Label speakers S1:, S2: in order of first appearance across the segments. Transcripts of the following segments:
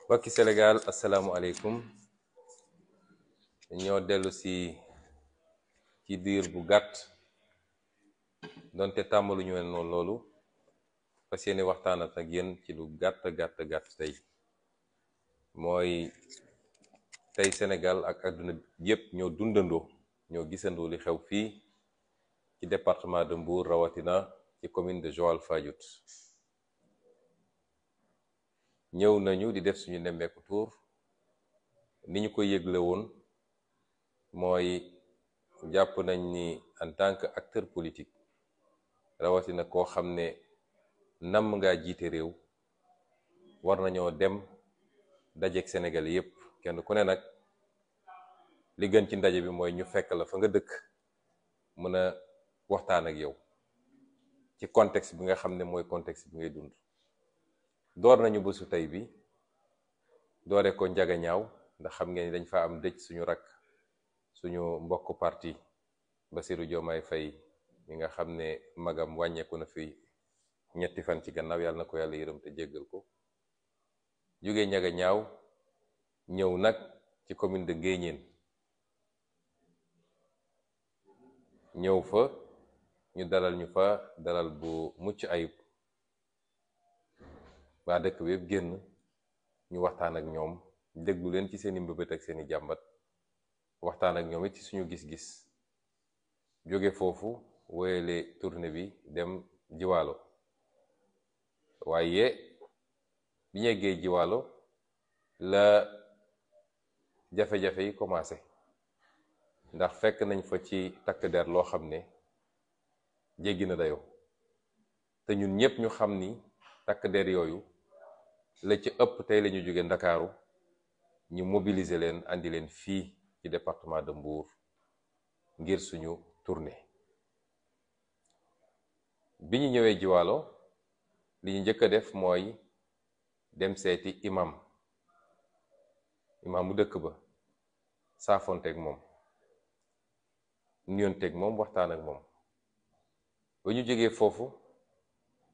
S1: mbokki Sénégal asalaamualeykum ñoo dellu si ci diir bu gàtt donte tàmbaluñu leen noonu loolu fas yéene waxtaanat ak yéen ci lu gàtt tey mooy tey Sénégal ak àdduna yépp ñoo dundandoo ñoo gisandoo li xew fii ci département de Mbour rawatina ci commune de Joal Fadiouth. ñëw nañu di def suñu nemmeeku tour ni ñu ko yëgle woon mooy jàpp nañ ni en tant que acteur politique rawatina koo xam ne namm ngaa jiite réew war nañoo dem dajeek Sénégal yépp kenn ku ne nag li gën ci ndaje bi mooy ñu fekk la fa nga dëkk mën a waxtaan ak yow ci contexte bi nga xam ne mooy contexte bi ngay dund. door nañu bésu tey bi doore ko njaga ñaaw ndax xam ngeen ni dañ fa am dëj suñu rakk suñu mbokk parti Bassirou Diomaye Faye mi nga xam ne magam wàññeeku na fi ñetti fan ci gannaaw, yàlla na ko yàlla yërëm te jéggal ko. jóge njaga ñaaw ñëw nag ci commune de Nguéniène ñëw fa ñu dalal ñu fa dalal bu mucc ayib. waa dëkk bi yëpp génn ñu waxtaan ak ñoom déglu leen ci seeni mbëbët ak seeni jàmbat, waxtaan ak ñoom it ci suñu gis-gis. jóge foofu wéyale tournée bi dem Jiwaalo, waaye bi ñu yeggee Jiwaalo la jafe-jafe yi commencé ndax fekk nañ fa ci takk der loo xam ne jéggi na dayoo te ñun ñëpp ñu xam ni takk der yooyu la ci ëpp tey la ñu jóge Ndakaaru ñu mobiliser leen andi leen fii ci département de Mbour ngir suñu tournée. bi ñu ñëwee Jiwaalo li ñu njëkk a def mooy dem seeti imam mu dëkk ba, saafonteeg moom, nuyonteeg moom, waxtaan ak moom. ba ñu jógee foofu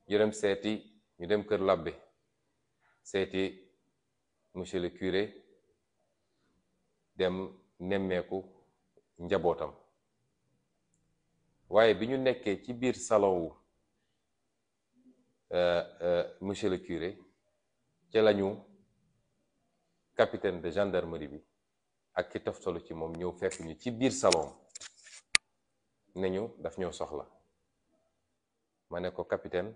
S1: ñu dem kër labbe seeti monsieur le curé, dem nemmeeku njabootam. waaye bi ñu nekkee ci biir salon wu monsieur le curé ca lañu capitaine de gendarmerie bi ak ki toftalu ci moom ñëw fekk ñu ci biir salon ne ñu daf ñoo soxla. ma ne ko capitaine,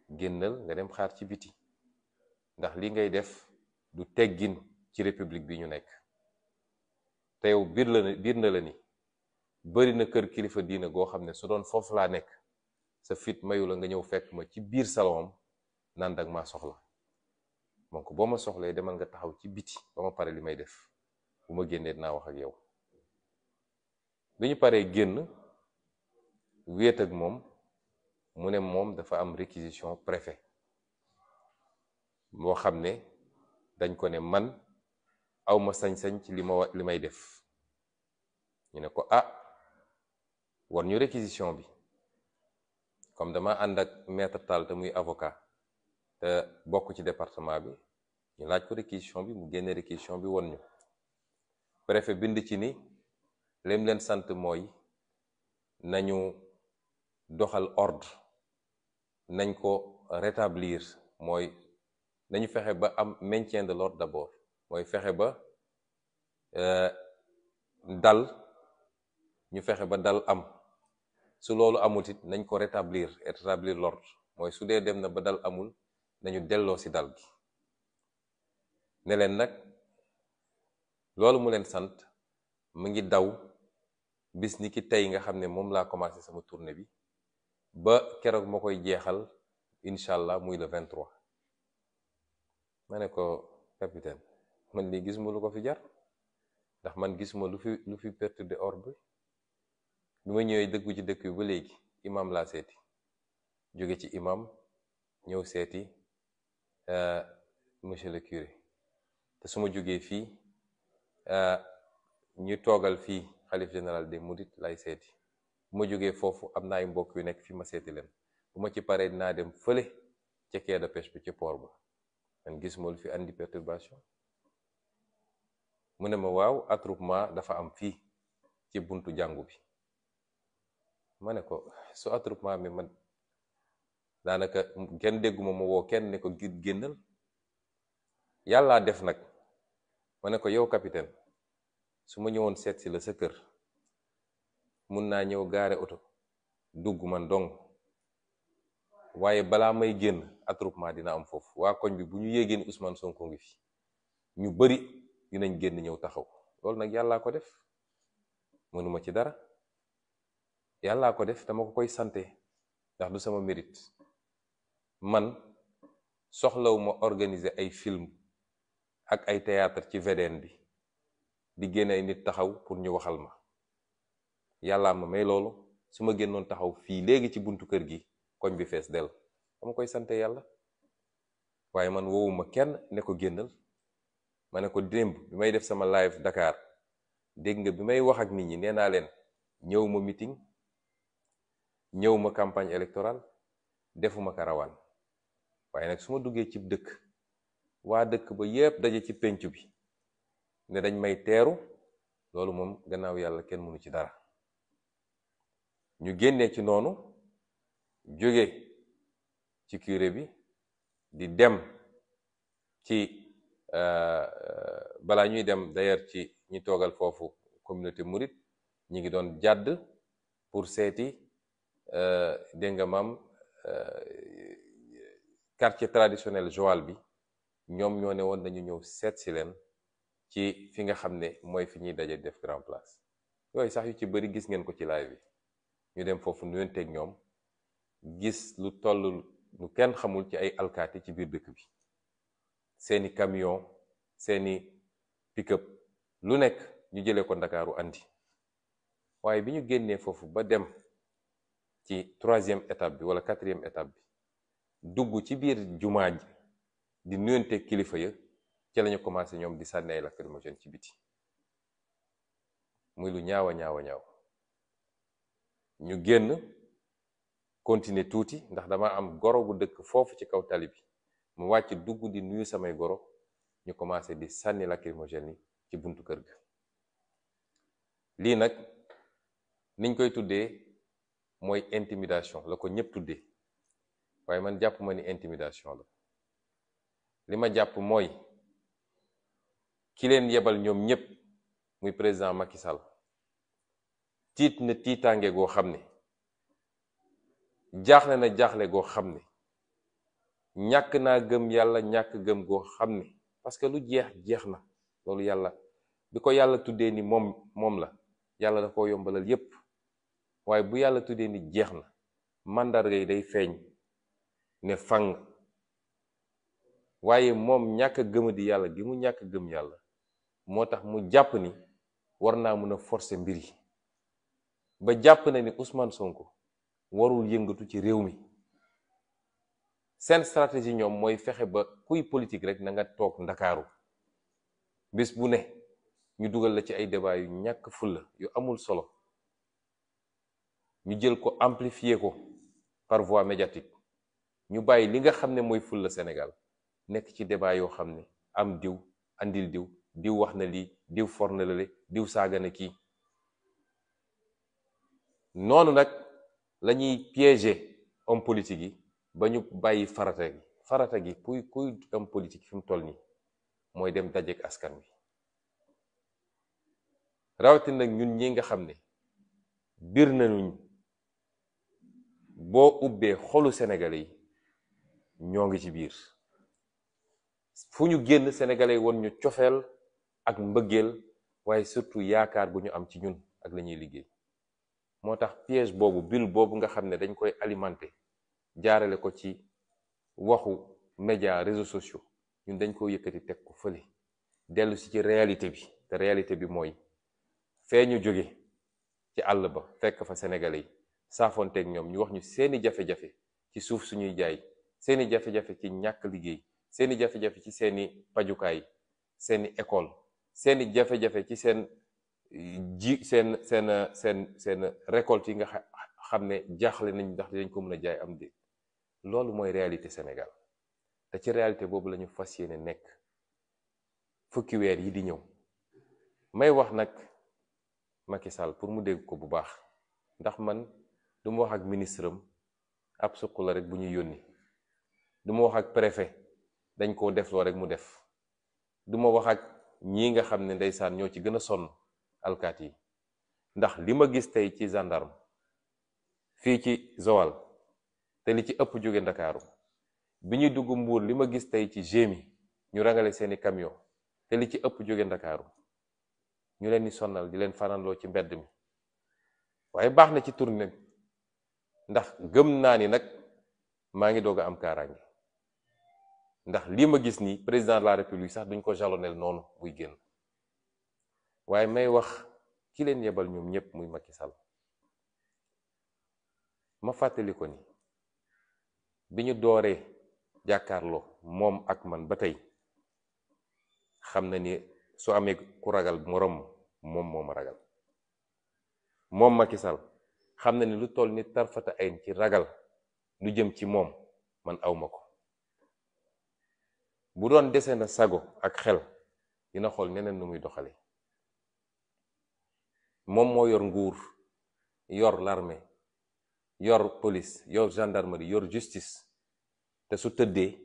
S1: génnal nga dem xaar ci biti ndax li ngay def du teggin ci république bi ñu nekk. te yow biir na la ni bari na kër kilifa diina goo xam ne su doon foofu laa nekk sa fit mayu la nga ñëw fekk ma ci biir salon naan dag maa soxla. donc boo ma soxlee demal nga taxaw ci biti ba ma pare li may def, bu ma génnee dinaa wax ak yow. bi ñu paree génn wéet ak moom, mu ne moom dafa am réquisition préfet moo xam ne dañ ko ne man awma sañ-sañ ci li may def. ñu ne ko war ñu réquisition bi. comme dama ànd ak maître Tall te muy avocat te bokk ci département bi, ñu laaj ko réquisition bi, mu génne réquisition bi won ñu. préfet bind ci ni lim leen sant mooy nañu doxal ordre, nañ ko rétablir, mooy nañu fexe ba am maintien de l'ordre d'abord, mooy fexe ba ñu fexe ba dal am. su loolu amul it nañ ko rétablir l'ordre, mooy su dee dem na ba dal amul nañu delloo ci dal gi. ne leen nag loolu mu leen sant mu ngi daw bis ni ki tey nga xam ne moom laa commencé sama tournée bi ba keroog ma koy jeexal incha allah muy le 23. ma ne ko capitaine, man lii gisuma lu ko fi jar ndax man gisuma lu fi perturber ordre bi ma ñëwee dëggu ci dëkk bi ba léegi imam laa seeti, jóge ci imam ñëw seeti monsieur le curé. te su ma jógee fii ñu toogal fii xalif général des mourides lay seeti. bu ma jógee foofu am na ay mbokk yu nekk fi ma seeti leen. bu ma ci paree dinaa dem fële ca quai de pêche bi ci port ba man gis ma lu fi andi perturbation. mu ne ma waaw attroupement dafa am fii ci buntu jàngu bi. ma ne ko su attroupement mi man daanaka kenn dégguma ma woo kenn ne ko génnal. yàllaa def nag ma ne ko yow capitaine su ma ñëwoon seet si la sa kër mun naa ñëw gaare oto dugg man dong, waaye balaa may génn attroupement dina am foofu. waa koñ bi bu ñu yéegee ni Ousmane Sonko ngi fi ñu bari dinañ génn ñëw taxaw. loolu nag yàllaa ko def, mënuma ci dara. yàllaa ko def, dama ko koy sante ndax du sama mérite. man soxlawuma organiser ay film ak ay théâtre ci VDN bi di génne ay nit taxaw pour ñu waxal ma. yàllaa ma may loolu. su ma génnoon taxaw fii léegi ci buntu kër gi koñ bi fees del, dama koy sante yàlla. waaye man woowuma kenn ne ko génnal. ma ne ko démb bi may def sama live Dakar dégg nga bi may wax ak nit ñi nee naa leen ñëw ma meeting, ñëw ma campagne électorale, defuma karawaan. waaye nag su ma duggee ci dëkk, waa dëkk ba yépp daje ci pénc bi ne dañ may teeru, loolu moom gannaaw yàlla kenn mënu ci dara. ñu génnee ci noonu jóge ci curé bi di dem ci balaa ñuy dem d'ailleurs ci ñi toogal foofu communauté mouride, ñi ngi doon jàdd pour seeti dégg nga maam quartier traditionnel Joal bi. ñoom ñoo ne woon dañu ñëw seet si leen ci fi nga xam ne mooy fi ñuy daje def grand place. yooyu sax yu ci bëri gis ngeen ko ci live bi. ñu dem foofu nuyonteeg ñoom, gis lu toll lu kenn xamul ci ay alkaati ci biir dëkk bi, seeni camion, seeni pick-up, lu nekk ñu jëlee ko Ndakaaru andi. waaye bi ñu génnee foofu ba dem ci 3e étape bi wala 4e étape bi, dugg ci biir jumaa ji di nuyonteeg kilifa ya, ci lañu commencé ñoom di sànni ay lacrymogène ci biti. muy lu ñaawa ñaawa ñaaw. ñu génn continuer tuuti ndax dama am goro bu dëkk foofu ci kaw tali bi, mu wàcc dugg di nuyu samay goro, ñu commencé di sànni lacrymogène yi ci buntu kër ga. lii nag niñ koy tuddee mooy intimidation la ko ñëpp tuddee, waaye man jàpp ma ni intimidation la. li ma jàpp mooy ki leen yebal ñoom ñëpp muy président Macky Sall tiit na tiitaange goo xam ne, jaaxle na jaaxle goo xam ne, ñàkk naa gëm yàlla ñàkk gëm goo xam ne, parce que lu jeex jeex na. loolu yàlla bi ko yàlla tuddee ni moom la, yàlla da ko yombalal yépp. waaye bu yàlla tuddee ni jeex na, màndarga yi day feeñ ne fang. waaye moom ñàkk gëm di yàlla gi mu ñàkk gëm yàlla moo tax mu jàpp ni war naa mën a forcer mbir yi, ba jàpp na ni Ousmane Sonko warul yëngatu ci réew mi. seen stratégie ñoom mooy fexe ba kuy politique rek na nga toog Ndakaaru, bés bu ne ñu dugal la ci ay débat yu ñàkk fulla yu amul solo, ñu jël ko amplifier ko par voie médiatique. ñu bàyyi li nga xam ne mooy fulla Sénégal nekk ci débat yoo xam ne am diw andil diw, diw wax na lii, diw for na lale, diw saaga na kii. noonu nag la ñuy piéger homme politique yi ba ñu bàyyi farata gi kuy homme politique fi mu toll nii mooy dem dajeek askan wi. rawatina nag ñun ñi nga xam ne bir nañu boo ubbee xolu Sénégalais yi ñoo ngi ci biir. fu ñu génn Sénégalais yi woon ñu cofeel ak mbëggeel, waaye surtout yaakaar bu ñu am ci ñun ak la ñuy liggéey. moo tax piège boobu, bulle boobu nga xam ne dañ koy alimenter jaarale ko ci waxu média réseaux sociaux, ñun dañ ko yëkkati teg ko fële dellu si ci réalité bi. te réalité bi mooy fee ñu jóge ci àll ba fekk fa Sénégalais yi saafonteeg ñoom, ñu wax ñu seeni jafe-jafe ci suuf suñuy jaay, seeni jafe-jafe ci ñàkk liggéey, seeni jafe-jafe ci seeni pajukaay, seeni école, seeni jafe-jafe ci seen seen récolte yi nga xam ne jaaxle nañ ndax dañ ko mën a jaay am déet. loolu mooy réalité Sénégal. te ci réalité boobu la ñu fas yéene nekk fukki weer yi di ñëw. may wax nag Macky Sall pour mu dégg ko bu baax, ndax man du ma wax ak ministre am ab suq la rek bu ñuy yónni, du ma wax ak préfet dañ koo def loo rek mu def, du ma wax ak ñii nga xam ne ndeysaan ñoo ci gën a sonn alkaat yi, ndax li ma gis tey ci gendarme fii ci Joal te li ci ëpp jóge Ndakaaru, bi ñuy dugg Mbuur li ma gis tey ci GMI ñu rangale seeni camion te li ci ëpp jóge Ndakaaru, ñu leen di sonnal di leen fananloo ci mbedd mi. waaye baax na ci tournée ndax gëm naa ni nag maa ngi doog a am kaaraange, ndax lii ma gis nii président de la république sax duñ ko jalonel noonu buy génn. waaye may wax ki leen yebal ñoom ñëpp muy Macky Sall, ma fàttali ko ni bi ñu dooree jàkkaarloo moom ak man ba tey xam na ni su amee ku ragal moroom moom moo ma ragal. moom Macky Sall xam na ni lu toll ni tarfata ayn ci ragal lu jëm ci moom man awma ko. bu doon dese na sago ak xel dina xool neneen nu muy doxale. moom moo yor nguur, yor l'armée, yor police, yor gendarmerie, yor justice, te su tëddee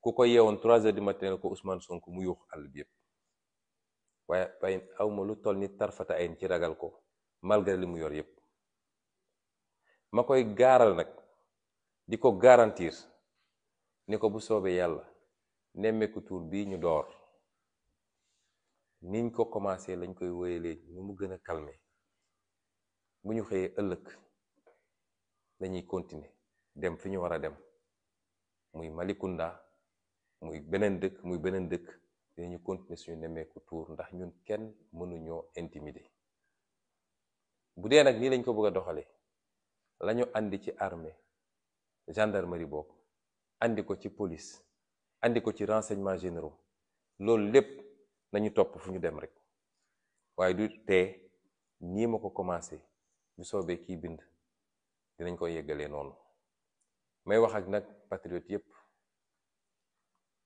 S1: ku ko yeewoon 3 heures du matin ko Ousmane Sonko mu yuux àll bi yépp. waaye awma lu toll ni tarfata ayn ci ragal ko malgré li mu yor yépp. ma koy gaaral nag di ko garantir ni ko bu soobee yàlla nemmeeku tuur bii ñu door niñ ko commencé lañ koy wéyalee ñu mu gën a calmer. bu ñu xëyee ëllëg dañuy continuer dem fi ñu war a dem, muy Malicounda muy beneen dëkk dinañu continuer suñu nemmeeku tuur ndax ñun kenn mënuñoo intimider. bu dee nag nii lañ ko bëgg a doxalee lañu andi ci armée gendarmerie boobu andi ko ci police andi ko ci renseignements généraux, loolu lépp nañu topp fu ñu dem rek. waaye du tee nii ma ko commencé bu soobee kii bind dinañ ko yeggalee noonu. may wax ak nag patriote yépp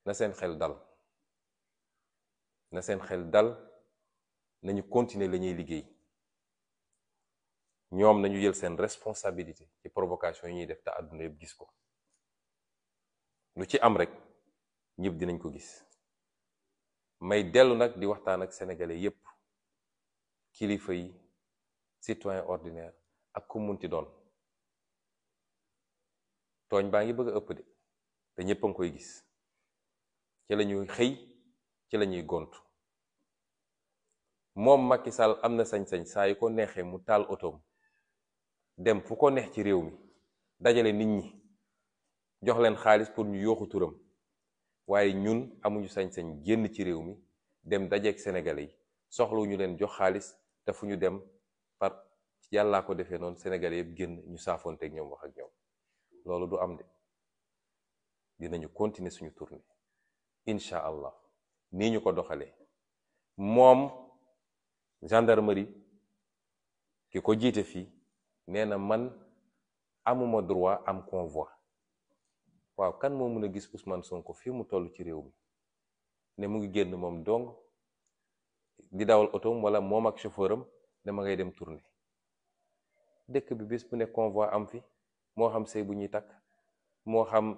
S1: na seen xel dal, na seen xel dal, nañu continuer la ñuy liggéey. ñoom nañu jël seen responsabilité ci provocation yi ñuy def te àdduna yëpp gis ko. lu ci am rek ñëpp dinañ ko gis. may dellu nag di waxtaan ak sénégalais yépp, kilifa yi, citoyen ordinaire ak ku munti doon. tooñ baa ngi bëgg a ëpp de te ñëpp a ngi koy gis. ci la ñuy xëy ci la ñuy gont. moom Macky Sall am na sañ-sañ saa yu ko neexee mu taal otoom dem fu ko neex ci réew mi dajale nit ñi jox leen xaalis pour ñu yooxu turam. waaye ñun amuñu sañ-sañ génn ci réew mi dem dajeek sénégalais yi soxlawuñu leen jox xaalis te fu ñu dem par yàllaa ko defee noonu sénégalais yëpp génn ñu saafoonteeg ñoom wax ak ñoom. loolu du am de. dinañu continuer suñu tournée incha allah nii ñu ko doxalee. moom gendarmerie ki ko jiite fii nee na man amuma droit am convoi. waaw kan moo mën a gis Ousmane Sonko fii mu toll ci réew mi ne mu ngi génn moom dong di dawal otoom wala moom ak chauffeur am ne ma ngay dem tournée. dëkk bi bis bu ne convoi am fi, moo xam sëy bu ñuy takk, moo xam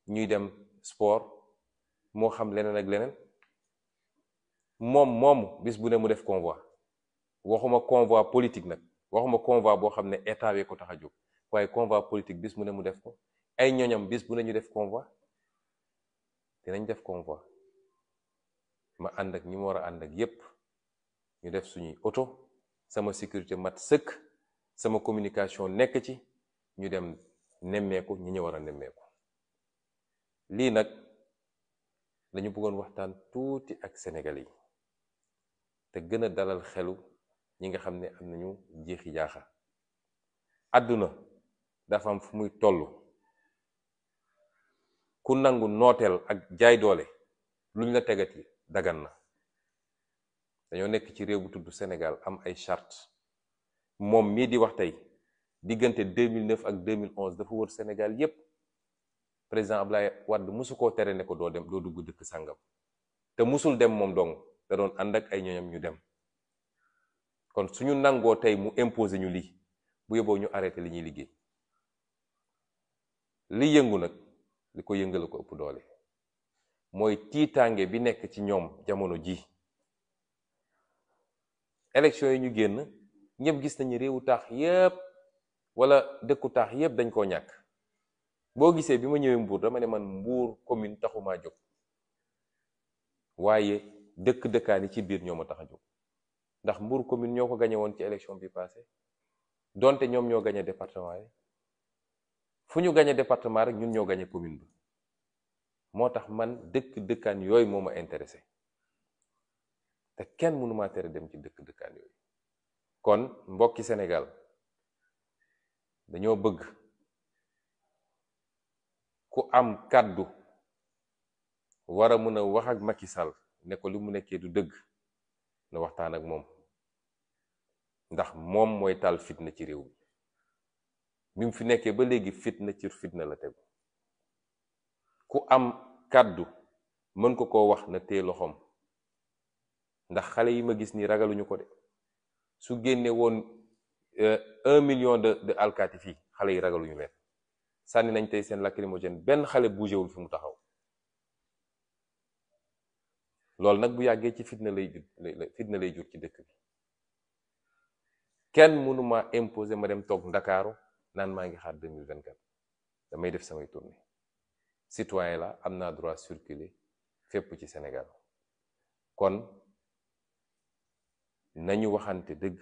S1: ñuy dem sport, moo xam leneen ak leneen. moom moomu bis bu ne mu def convoi. waxuma convoi politique nag, waxuma convoi boo xam ne état wee ko tax a jóg, waaye convoi politique bis bu ne mu def ko. ay ñoñam bis bu ne ñu def convoi. dinañ def convoi. ma ànd ak ñi ma war a ànd ak yépp ñu def suñuy oto, sama sécurité mat sëkk, sama communication nekk ci, ñu dem nemmeeku ñi ñu war a nemmeeku. lii nag lañu bëggoon waxtaan tuuti ak Sénégalais yi te gën a dalal xelu ñi nga xam ne am nañu jeexi jaaxa. àdduna dafa am fu muy toll. ku nangu nooteel ak jaay doole luñ la tegati dagan na. dañoo nekk ci réew bu tudd Sénégal am ay charte. moom mii di wax tey diggante 2009 ak 2011 dafa wër Sénégal yépp président Ablaye Wade musu koo tere ne ko doo dem doo dugg dëkk sàngam te musul dem moom dong da doon ànd ak ay ñoñam ñu dem. kon suñu nangoo tey mu imposer ñu lii bu yóbboo ñu arrêté li ñuy liggéey. li yëngu nag li ko yëngala ko ëpp doole mooy tiitaange bi nekk ci ñoom jamono ji. élection yi ñu génn ñëpp gis nañu réewu taax yépp wala dëkku taax yépp dañ koo ñàkk. boo gisee bi ma ñëwee Mbour dama ne man Mbour commune taxumaa jóg waaye dëkkaan yi ci biir ñoo ma tax a jóg ndax Mbour commune ñoo ko gañe woon ci élection bi passé donte ñoom ñoo gañe département yi fu ñu gañe département rek ñun ñoo gañe commune ba moo tax man dëkkaan yooyu moo ma intéressé te kenn mënu maa tere dem ci dëkkaan yooyu. kon mbokki Sénégal dañoo bëgg ku am kàddu war a mën a wax ak Macky Sall ne ko li mu nekkee du dëgg na waxtaan ak moom ndax moom mooy taal fitna ci réew mi mu fi nekkee ba léegi fitna la tegu. ku am kàddu mën ko koo wax na téye loxoom ndax xale yi ma gis nii ragaluñu ko de su génne woon 1 million de alkaati fii xale yi ragaluñu leen. sànni nañ tey seen lacrymogène benn xale bougéwul fi mu taxaw. loolu nag bu yàggee ci fitna lay jur ci dëkk bi. kenn mënuma imposer ma dem toog Ndakaaru naan maa ngi xaar 2024 damay def samay tournée. citoyen la am naa droit circuler fépp ci Sénégal. kon nañu waxante dëgg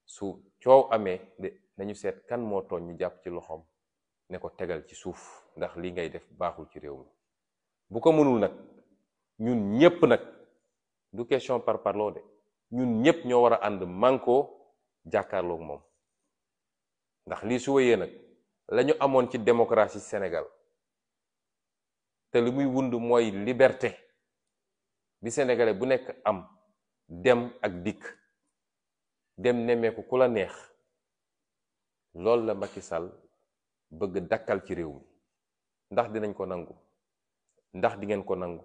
S1: su coow amee nañu seet kan moo tooñ ñu jàpp ci loxoom ne ko tegal ci suuf ndax li ngay def baaxul ci réew mi. bu ko mënul nag ñun ñépp nag du question par parloo de ñun ñépp ñoo war a ànd mànkoo jàkkaarloog moom ndax lii su wéyee nag lañu amoon ci démocratie Sénégal te li muy wund mooy liberté bi sénégalais bu nekk am dem ak dikk dem nemmeeku ku la neex loolu la Macky Sall bëgg dakkal ci réew mi. ndax dinañ ko nangu ndax di ngeen ko nangu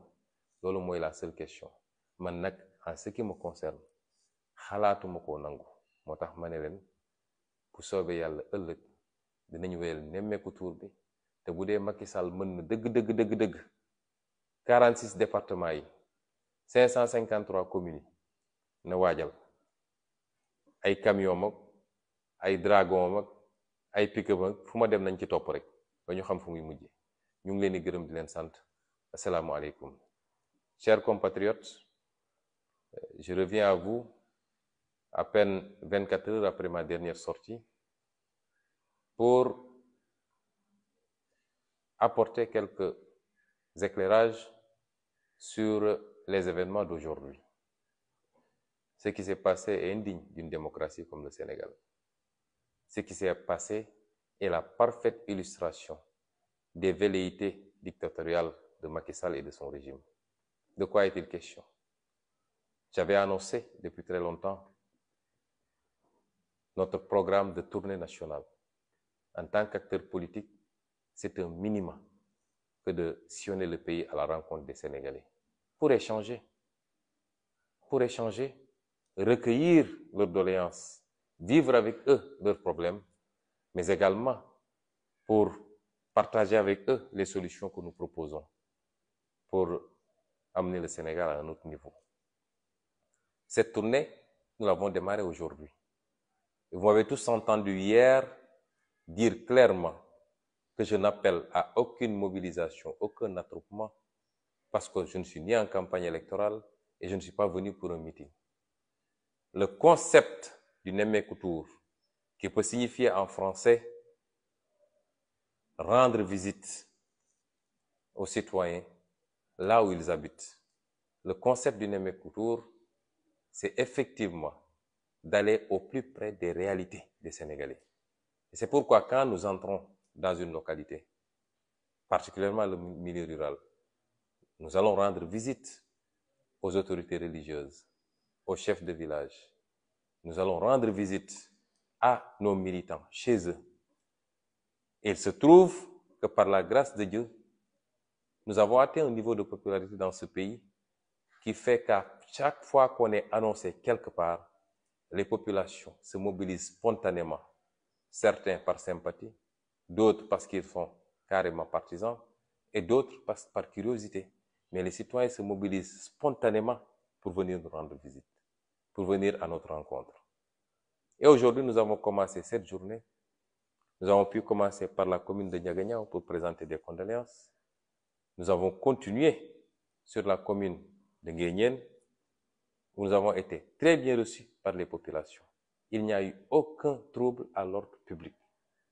S1: loolu mooy la seule question. man nag en ce qui me concerne xalaatuma koo nangu moo tax ma ne leen bu soobee yàlla ëllëg dinañu wéyal nemmeeku tuur bi te bu dee Macky Sall mën na dëgg 46 départements yi 553 communes yi na waajal ay camion mag ay dragon mag ay pick-up mag fu ma dem nañ ci topp rek ba ñu xam fu muy mujje. ñu ngi leen di gërëm di leen sant. Asalaamaaleykum. Chers compatriotes, je reviens à vous à peine 24 heures après ma dernière sortie pour apporter quelques éclairages sur les événements d'aujourd'hui. Ce qui s'est passé est indigne d'une démocratie comme le Sénégal. Ce qui s'est passé est la parfaite illustration des velléités dictatoriales de Macky Sall et de son régime. De quoi est-il question? J'avais annoncé depuis très longtemps notre programme de tournée nationale. En tant qu'acteur politique, c'est un minimum que de sillonner le pays à la rencontre des Sénégalais pour échanger, recueillir leurs doléances, vivre avec eux leurs problèmes, mais également pour partager avec eux les solutions que nous proposons pour amener le Sénégal à un autre niveau. Cette tournée, nous l'avons démarrée aujourd'hui. Vous m'avez tous entendu hier dire clairement que je n'appelle à aucune mobilisation, aucun attroupement, parce que je ne suis ni en campagne électorale et je ne suis pas venu pour un meeting. Le concept du Nemmeeku Tour, qui peut signifier en français rendre visite aux citoyens là où ils habitent. Le concept du Nemmeeku Tour, c'est effectivement d'aller au plus près des réalités des Sénégalais. Et c'est pourquoi quand nous entrons dans une localité, particulièrement le milieu rural, nous allons rendre visite aux autorités religieuses, aux chefs de village. Nous allons rendre visite à nos militants chez eux. Et il se trouve que par la grâce de Dieu, nous avons atteint un niveau de popularité dans ce pays qui fait qu'à chaque fois qu'on est annoncé quelque part, les populations se mobilisent spontanément, certains par sympathie, d'autres parce qu'ils sont carrément partisans, et d'autres par curiosité. Mais les citoyens se mobilisent spontanément pour venir nous rendre visite, pour venir à notre rencontre. Et aujourd'hui, nous avons commencé cette journée. Nous avons pu commencer par la commune de Niagagnan pour présenter des condoléances. Nous avons continué sur la commune de Nguyen, où nous avons été très bien reçus par les populations. Il n'y a eu aucun trouble à l'ordre public.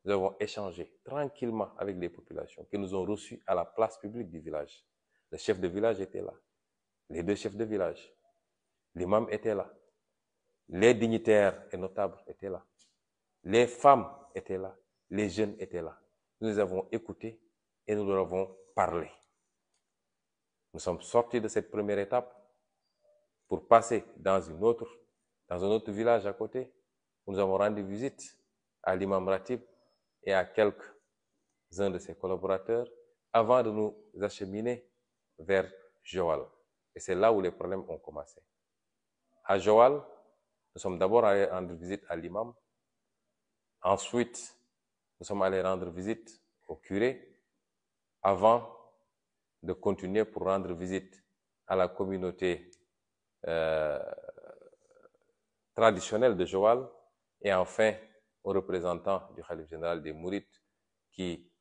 S1: Nous avons échangé tranquillement avec les populations qui nous ont reçus à la place publique du village. Le chef de village était là, les deux chefs de village, l'imam était là, les dignitaires et notables étaient là, les femmes étaient là, les jeunes étaient là. Nous les avons écoutés et nous leur avons parlé. Nous sommes sortis de cette première étape pour passer dans un autre village à côté, où nous avons rendu visite à l'imam Ratib et à quelques-uns de ses collaborateurs avant de nous acheminer vers Joal. Et c'est là où les problèmes ont commencé. À Joal, nous sommes d'abord allés rendre visite à l'imam. Ensuite, nous sommes allés rendre visite au curé avant de continuer pour rendre visite à la communauté traditionnelle de Joal et enfin aux représentants du Khalife général des Mourides qui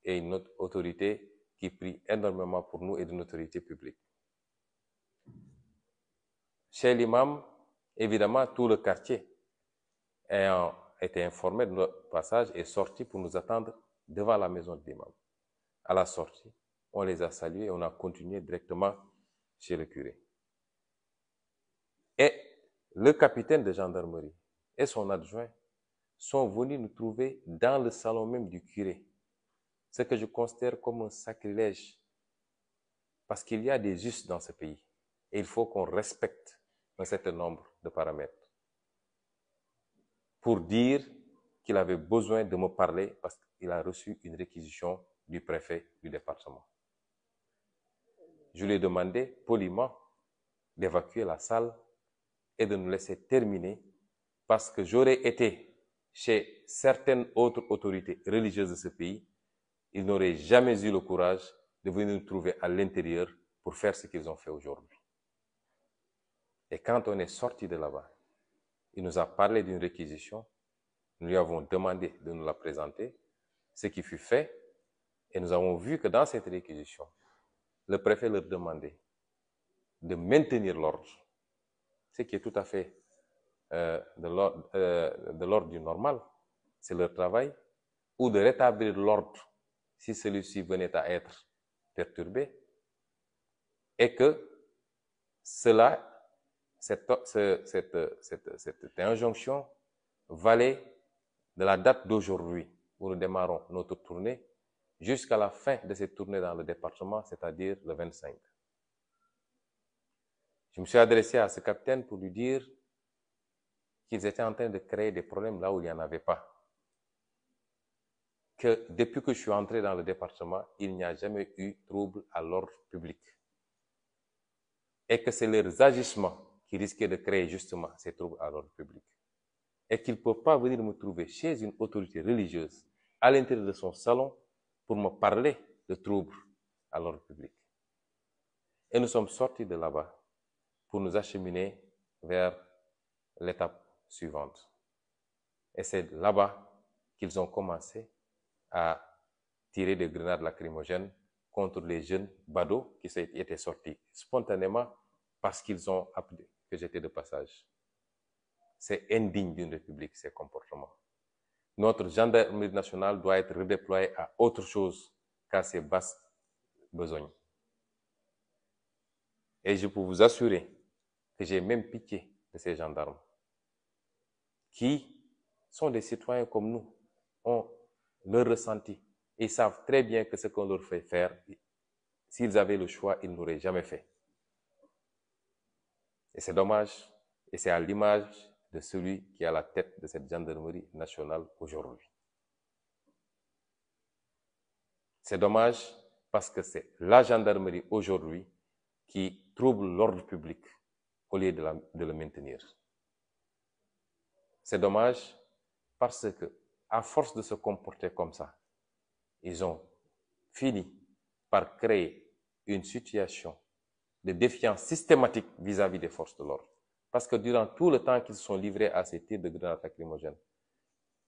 S1: est une autorité qui prie énormément pour nous et d'une autorité publique. Chez l'imam, évidemment, tout le quartier ayant été informé de notre passage est sorti pour nous attendre devant la maison de l'imam. À la sortie, on les a salués et on a continué directement chez le curé. Et le capitaine de gendarmerie et son adjoint sont venus nous trouver dans le salon même du curé. Ce que je considère comme un sacrilège. Parce qu'il y a des us dans ce pays. Et il faut qu'on respecte un certain nombre de paramètres. Pour dire qu'il avait besoin de me parler parce qu'il a reçu une réquisition du préfet du département. Je lui ai demandé poliment d'évacuer la salle et de nous laisser terminer parce que j'aurais été chez certaines autres autorités religieuses de ce pays, ils n'auraient jamais eu le courage de venir nous trouver à l'intérieur pour faire ce qu'ils ont fait aujourd'hui. Et quand on est sorti de là-bas, il nous a parlé d'une réquisition, nous lui avons demandé de nous la présenter, ce qui fut fait, et nous avons vu que dans cette réquisition, le préfet leur demandait de maintenir l'ordre, ce qui est tout à fait de l'ordre du normal, c'est leur travail, ou de rétablir l'ordre si celui-ci venait à être perturbé, et que cette injonction valait de la date d'aujourd'hui où nous démarrons notre tournée jusqu'à la fin de cette tournée dans le département, c'est-à-dire le 25. Je me suis adressé à ce capitaine pour lui dire qu'ils étaient en train de créer des problèmes là où il n'y en avait pas. Que depuis que je suis entré dans le département, il n'y a jamais eu trouble à l'ordre public. Et que c'est leurs agissements qui risquaient de créer justement ces troubles à l'ordre public. Et qu'ils ne peuvent pas venir me trouver chez une autorité religieuse à l'intérieur de son salon pour me parler de troubles à l'ordre public. Et nous sommes sortis de là-bas pour nous acheminer vers l'étape suivante. Et c'est là-bas qu'ils ont commencé à tirer des grenades lacrymogènes contre les jeunes badauds qui étaient sortis spontanément parce qu'ils ont appris que j'étais de passage. C'est indigne d'une république, ces comportements. Notre gendarmerie nationale doit être redéployée à autre chose qu'à ses basses besognes. Et je peux vous assurer que j'ai même pitié de ces gendarmes qui sont des citoyens comme nous, ont leur ressenti. Ils savent très bien que ce qu'on leur fait faire, s'ils avaient le choix, ils n'auraient jamais fait. Et c'est dommage, et c'est à l'image de celui qui est à la tête de cette gendarmerie nationale aujourd'hui. C'est dommage parce que c'est la gendarmerie aujourd'hui qui trouble l'ordre public au lieu de le maintenir. C'est dommage parce que, à force de se comporter comme ça, ils ont fini par créer une situation de défiance systématique vis-à-vis des forces de l'ordre. Parce que durant tout le temps qu'ils sont livrés à ces tirs de grenades lacrymogènes,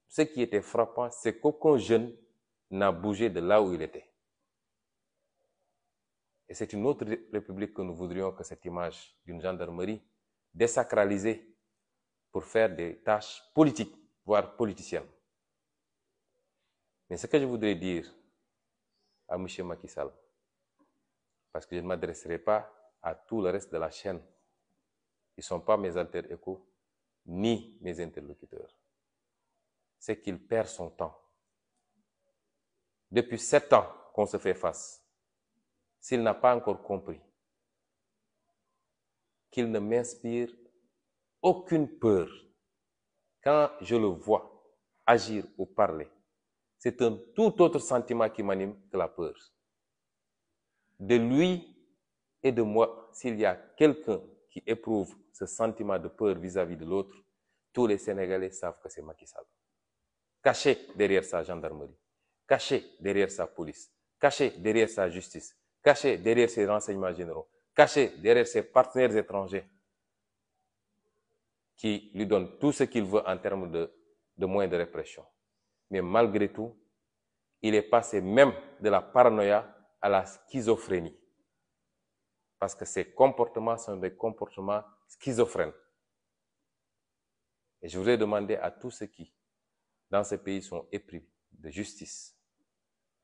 S1: ce qui était frappant, c'est qu'aucun jeune n'a bougé de là où il était. Et c'est une autre république que nous voudrions que cette image d'une gendarmerie désacralisée pour faire des tâches politiques, voire politiciennes. Mais ce que je voudrais dire à M. Macky Sall, parce que je ne m'adresserai pas à tout le reste de la chaîne, ils ne sont pas mes alter ego, ni mes interlocuteurs, c'est qu'il perd son temps. Depuis 7 ans qu'on se fait face, s'il n'a pas encore compris qu'il ne m'inspire aucune peur, quand je le vois agir ou parler, c'est un tout autre sentiment qui m'anime que la peur. De lui et de moi, s'il y a quelqu'un qui éprouve ce sentiment de peur vis-à-vis de l'autre, tous les Sénégalais savent que c'est Macky Sall. Caché derrière sa gendarmerie, caché derrière sa police, caché derrière sa justice, caché derrière ses renseignements généraux, caché derrière ses partenaires étrangers qui lui donnent tout ce qu'il veut en termes de moyens de répression. Mais malgré tout, il est passé même de la paranoïa à la schizophrénie. Parce que ces comportements sont des comportements schizophrènes. Et je voudrais demander à tous ceux qui, dans ce pays, sont épris de justice,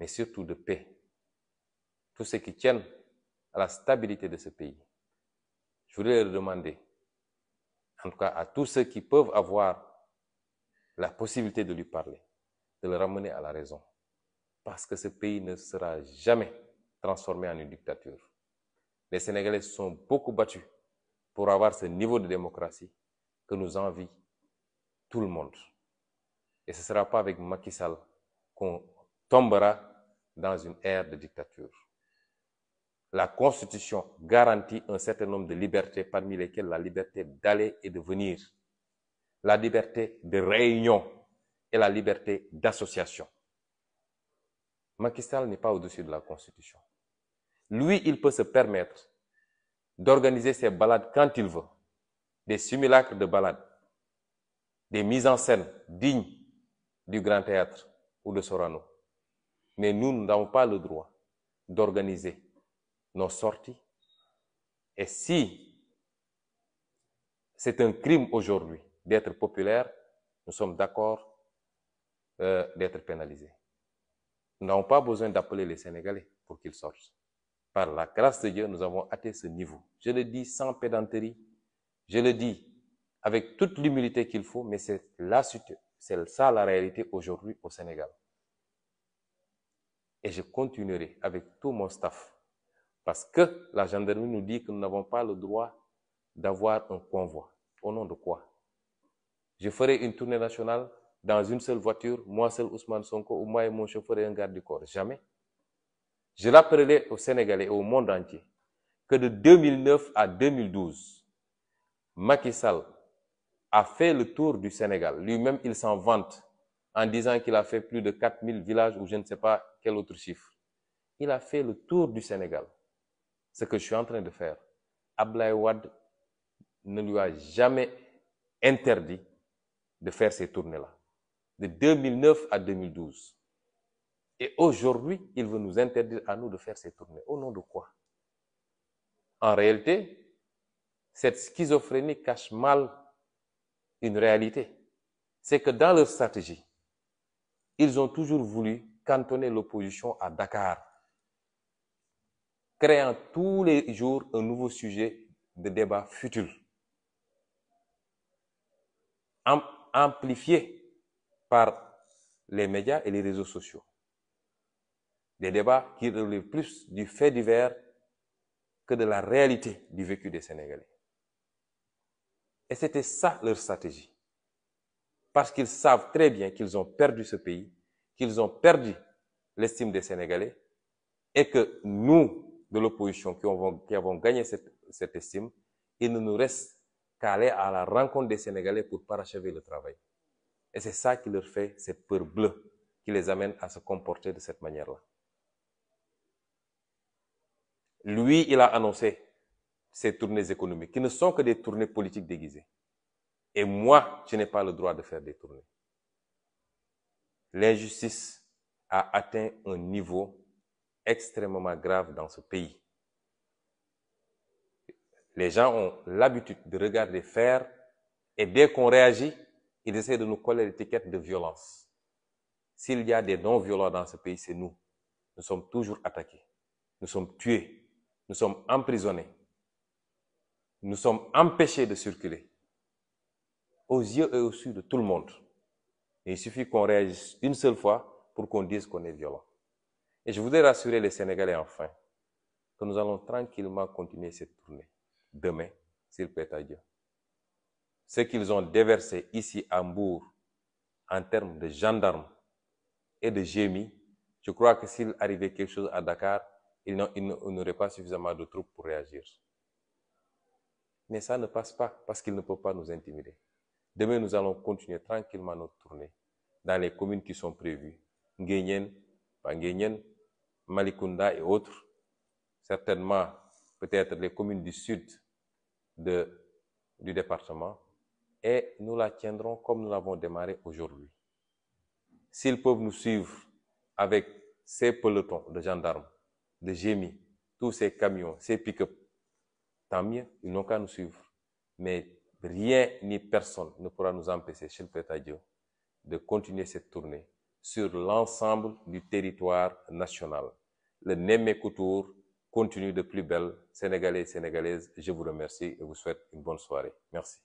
S1: mais surtout de paix, tous ceux qui tiennent à la stabilité de ce pays, je voudrais leur demander, en tout cas à tous ceux qui peuvent avoir la possibilité de lui parler, de le ramener à la raison. Parce que ce pays ne sera jamais transformé en une dictature. Les Sénégalais se sont beaucoup battus pour avoir ce niveau de démocratie que nous envie tout le monde. Et ce ne sera pas avec Macky Sall qu'on tombera dans une ère de dictature. La Constitution garantit un certain nombre de libertés, parmi lesquelles la liberté d'aller et de venir, la liberté de réunion et la liberté d'association. Macky Sall n'est pas au-dessus de la Constitution. Lui, il peut se permettre d'organiser ses balades quand il veut, des simulacres de balades, des mises en scène dignes du Grand Théâtre ou de Sorano. Mais nous n'avons pas le droit d'organiser nos sorties. Et si c'est un crime aujourd'hui d'être populaire, nous sommes d'accord d'être pénalisés. Nous n'avons pas besoin d'appeler les Sénégalais pour qu'ils sortent. Par la grâce de Dieu, nous avons atteint ce niveau. Je le dis sans pédanterie, je le dis avec toute l'humilité qu'il faut, mais c'est ça la réalité aujourd'hui au Sénégal. Et je continuerai avec tout mon staff, parce que la gendarmerie nous dit que nous n'avons pas le droit d'avoir un convoi. Au nom de quoi? Je ferai une tournée nationale dans une seule voiture, moi seul Ousmane Sonko, ou moi et mon chauffeur et un garde du corps. Jamais. Je rappellerai aux Sénégalais et au monde entier que de 2009 à 2012, Macky Sall a fait le tour du Sénégal. Lui-même, il s'en vante en disant qu'il a fait plus de 4000 villages ou je ne sais pas quel autre chiffre. Il a fait le tour du Sénégal. Ce que je suis en train de faire. Abdoulaye Wade ne lui a jamais interdit de faire ces tournées-là. De 2009 à 2012. Et aujourd'hui, il veut nous interdire à nous de faire ces tournées. Au nom de quoi? En réalité, cette schizophrénie cache mal une réalité. C'est que dans leur stratégie, ils ont toujours voulu cantonner l'opposition à Dakar, créant tous les jours un nouveau sujet de débat futile, amplifié par les médias et les réseaux sociaux. Des débats qui relèvent plus du fait divers que de la réalité du vécu des Sénégalais. Et c'était ça leur stratégie. Parce qu'ils savent très bien qu'ils ont perdu ce pays, qu'ils ont perdu l'estime des Sénégalais, et que nous, de l'opposition, qui avons gagné cette estime, il ne nous reste qu'à aller à la rencontre des Sénégalais pour parachever le travail. Et c'est ça qui leur fait cette peur bleue, qui les amène à se comporter de cette manière-là. Lui, il a annoncé ces tournées économiques, qui ne sont que des tournées politiques déguisées. Et moi, je n'ai pas le droit de faire des tournées. L'injustice a atteint un niveau extrêmement grave dans ce pays. Les gens ont l'habitude de regarder faire, et dès qu'on réagit, ils essaient de nous coller l'étiquette de violence. S'il y a des non-violents dans ce pays, c'est nous. Nous sommes toujours attaqués. Nous sommes tués. Nous sommes emprisonnés. Nous sommes empêchés de circuler. Aux yeux et aux yeux de tout le monde. Et il suffit qu'on réagisse une seule fois pour qu'on dise qu'on est violent. Et je voudrais rassurer les Sénégalais enfin que nous allons tranquillement continuer cette tournée. Demain, s'il plaît à Dieu. Ce qu'ils ont déversé ici à Mbour en termes de gendarmes et de GMI, je crois que s'il arrivait quelque chose à Dakar, ils n'auraient pas suffisamment de troupes pour réagir. Mais ça ne passe pas parce qu'ils ne peuvent pas nous intimider. Demain, nous allons continuer tranquillement notre tournée dans les communes qui sont prévues. Nguyen, Panguyen, Malikunda et autres. Certainement, peut-être les communes du sud du département. Et nous la tiendrons comme nous l'avons démarré aujourd'hui. S'ils peuvent nous suivre avec ces pelotons de gendarmes, de GMI, tous ces camions, ces pick-up, tant mieux, ils n'ont qu'à nous suivre. Mais rien ni personne ne pourra nous empêcher, chez le Prêtre Dieu, de continuer cette tournée sur l'ensemble du territoire national. Le Nemmekou Tour continue de plus belle. Sénégalais et Sénégalaises, je vous remercie et vous souhaite une bonne soirée. Merci.